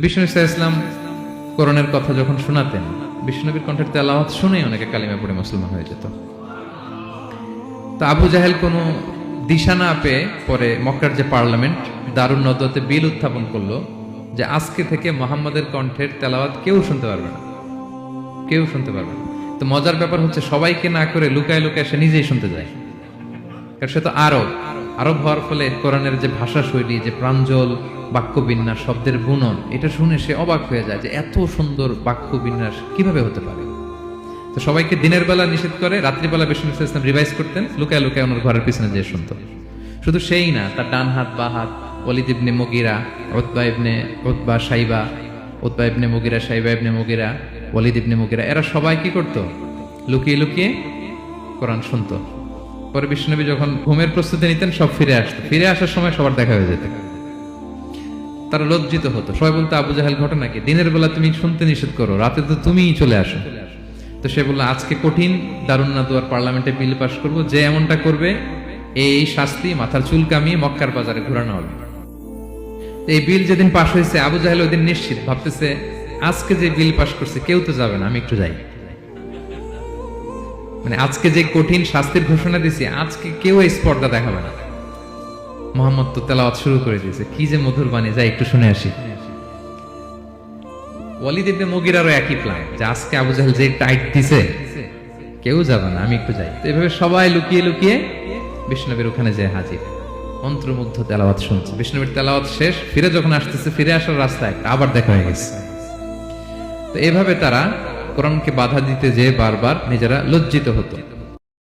বিষ্ণু ইসলাম কোরআনের কথা যখন শোনাতেন, বিষ্ণুনবীর কণ্ঠের তেলাওয়াত শুনেই অনেকে কালিমা পড়ে মুসলমান হয়ে যেত। তো আবু জাহেল কোনো দিশা না পেয়ে পরে মক্কার যে পার্লামেন্ট দারুন নদওয়াতে বিল উত্থাপন করলো যে আজকে থেকে মুহাম্মাদের কণ্ঠের তেলাওয়াত কেউ শুনতে পারবে না, কেউ শুনতে পারবে না। তো মজার ব্যাপার হচ্ছে সবাইকে না করে লুকায় লুকায় সে নিজেই শুনতে যায়, কারণ সে তো আরব হওয়ার ফলে কোরআনের যে ভাষা শৈলী, যে প্রাঞ্জল বাক্য বিন্যাস, শব্দের বুনন, এটা শুনে সে অবাক হয়ে যায় যে এত সুন্দর বাক্য বিন্যাস কিভাবে হতে পারে। তো সবাইকে দিনের বেলা নিষেধ করে, রাত্রিবেলা বিষ্ণু ইসলাম রিভাইজ করতেন, লুকায় লুকায় ওনার ঘরের পিছনে যেয়ে শুনতো। শুধু সেই না, তার ডান হাত বা হাত Walid ibn Mughira, Utba Shaiba, Utba ibn Mughira, Shaiba ibn Mughira, Walid ibn Mughira, এরা সবাই কি করতো? লুকিয়ে লুকিয়ে কোরআন শুনতো। পরে বিষ্ণুনবী যখন ঘুমের প্রস্তুতি নিতেন, সব ফিরে আসতো। ফিরে আসার সময় সবার দেখা হয়ে যেত। তারা লজ্জিত হতো। সবাই বলতো, আবু জাহেল ঘটনা কি? দিনের বেলা তুমি শুনতে নিষেধ করো, রাতে তো তুমিই চলে আসো। তো সে বললো, আজকে কঠিন দারুন নাদওয়ার পার্লামেন্টে বিল পাস করব, যে এমনটা করবে এই শাস্তি মাথার চুল কামিয়ে মক্কার বাজারে ঘোরানো হবে। এই বিল যেদিন পাস হয়েছে, আবু জাহেল ওই দিন নিশ্চিত ভাবতেছে, আজকে যে বিল পাস করছে কেউ তো যাবে না, আমি একটু যাই। মানে আজকে যে কঠিন শাস্তির ঘোষণা দিছি, আজকে কেউ এই স্পর্ধা দেখাবে না। মুহাম্মদ তো তেলাওয়াত শুরু করে দিয়েছে, কি যে মধুর বাণী, যাই একটু শুনে আসি। ওয়ালিদ ইবনে মুগিরারও একই প্ল্যান, যে আজকে আবু জাহেল যে টাইট দিছে কেউ যাবে না, আমি একটু যাই। তো এভাবে সবাই লুকিয়ে লুকিয়ে বিষ্ণুনবীর ওখানে যে হাজির, মন্ত্রমুগ্ধ তেলাওয়াত শুনছে। বিষ্ণুনবীর তেলাওয়াত শেষ, ফিরে যখন আসতেছে, ফিরে আসার রাস্তায় আবার দেখা হয়ে গেছে। তো এভাবে তারা কোরআনকে বাধা দিতে যে বারবার নিজেরা লজ্জিত হতো।